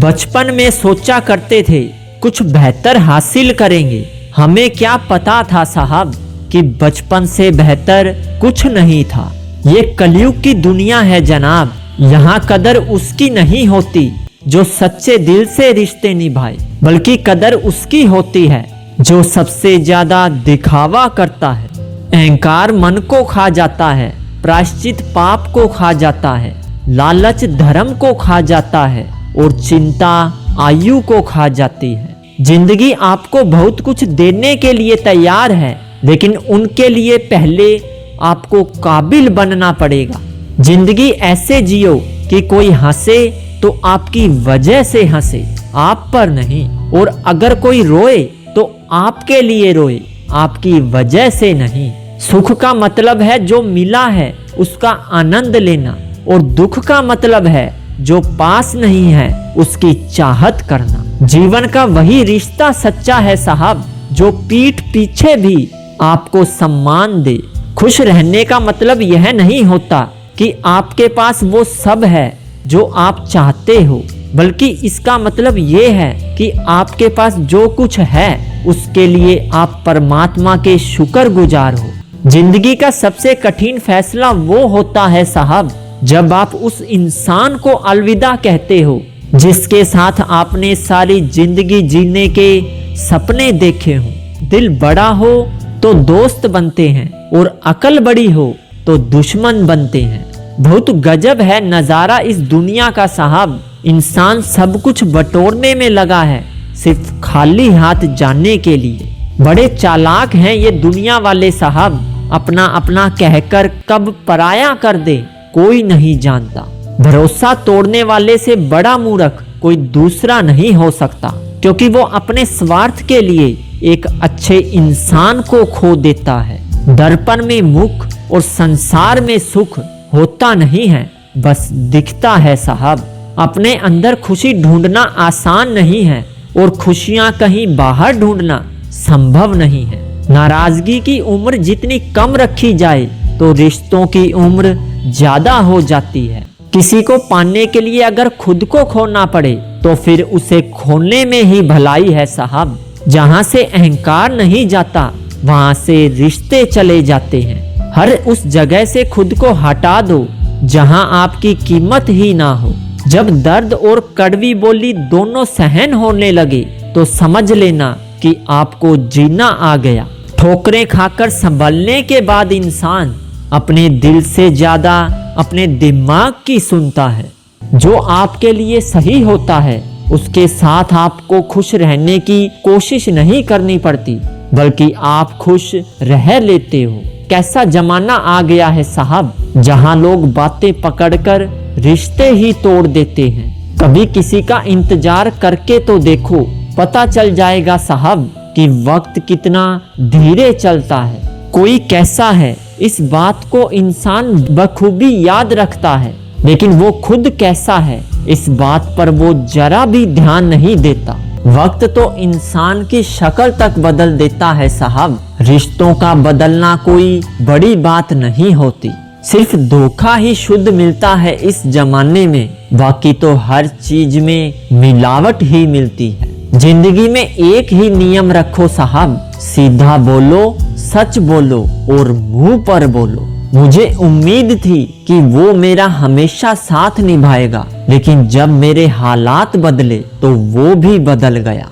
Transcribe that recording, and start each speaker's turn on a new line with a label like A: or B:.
A: बचपन में सोचा करते थे कुछ बेहतर हासिल करेंगे। हमें क्या पता था साहब कि बचपन से बेहतर कुछ नहीं था। ये कलयुग की दुनिया है जनाब, यहाँ कदर उसकी नहीं होती जो सच्चे दिल से रिश्ते निभाए, बल्कि कदर उसकी होती है जो सबसे ज्यादा दिखावा करता है। अहंकार मन को खा जाता है, प्रायश्चित पाप को खा जाता है, लालच धर्म को खा जाता है और चिंता आयु को खा जाती है। जिंदगी आपको बहुत कुछ देने के लिए तैयार है, लेकिन उनके लिए पहले आपको काबिल बनना पड़ेगा। जिंदगी ऐसे जियो कि कोई हंसे तो आपकी वजह से हंसे, आप पर नहीं। और अगर कोई रोए तो आपके लिए रोए, आपकी वजह से नहीं। सुख का मतलब है जो मिला है उसका आनंद लेना, और दुख का मतलब है जो पास नहीं है उसकी चाहत करना। जीवन का वही रिश्ता सच्चा है साहब जो पीठ पीछे भी आपको सम्मान दे। खुश रहने का मतलब यह नहीं होता कि आपके पास वो सब है जो आप चाहते हो, बल्कि इसका मतलब ये है कि आपके पास जो कुछ है उसके लिए आप परमात्मा के शुक्रगुजार हो। जिंदगी का सबसे कठिन फैसला वो होता है साहब जब आप उस इंसान को अलविदा कहते हो जिसके साथ आपने सारी जिंदगी जीने के सपने देखे हो। दिल बड़ा हो तो दोस्त बनते हैं और अकल बड़ी हो तो दुश्मन बनते हैं। बहुत गजब है नजारा इस दुनिया का साहब। इंसान सब कुछ बटोरने में लगा है सिर्फ खाली हाथ जाने के लिए। बड़े चालाक हैं ये दुनिया वाले साहब, अपना अपना कहकर कब पराया कर दे कोई नहीं जानता। भरोसा तोड़ने वाले से बड़ा मूर्ख कोई दूसरा नहीं हो सकता, क्योंकि वो अपने स्वार्थ के लिए एक अच्छे इंसान को खो देता है। दर्पण में मुख और संसार में सुख होता नहीं है, बस दिखता है साहब। अपने अंदर खुशी ढूंढना आसान नहीं है और खुशियां कहीं बाहर ढूंढना संभव नहीं है। नाराजगी की उम्र जितनी कम रखी जाए तो रिश्तों की उम्र ज्यादा हो जाती है। किसी को पाने के लिए अगर खुद को खोना पड़े तो फिर उसे खोने में ही भलाई है साहब। जहाँ से अहंकार नहीं जाता वहाँ से रिश्ते चले जाते हैं। हर उस जगह से खुद को हटा दो जहाँ आपकी कीमत ही ना हो। जब दर्द और कड़वी बोली दोनों सहन होने लगे तो समझ लेना कि आपको जीना आ गया। ठोकरें खाकर संभलने के बाद इंसान अपने दिल से ज्यादा अपने दिमाग की सुनता है। जो आपके लिए सही होता है उसके साथ आपको खुश रहने की कोशिश नहीं करनी पड़ती, बल्कि आप खुश रह लेते हो। कैसा जमाना आ गया है साहब जहां लोग बातें पकड़कर रिश्ते ही तोड़ देते हैं। कभी किसी का इंतजार करके तो देखो, पता चल जाएगा साहब कि वक्त कितना धीरे चलता है। कोई कैसा है इस बात को इंसान बखूबी याद रखता है, लेकिन वो खुद कैसा है इस बात पर वो जरा भी ध्यान नहीं देता। वक्त तो इंसान की शक्ल तक बदल देता है साहब। रिश्तों का बदलना कोई बड़ी बात नहीं होती, सिर्फ धोखा ही शुद्ध मिलता है इस जमाने में। बाकी तो हर चीज में मिलावट ही मिलती है। जिंदगी में एक ही नियम रखो साहब, सीधा बोलो, सच बोलो और मुंह पर बोलो। मुझे उम्मीद थी कि वो मेरा हमेशा साथ निभाएगा, लेकिन जब मेरे हालात बदले तो वो भी बदल गया।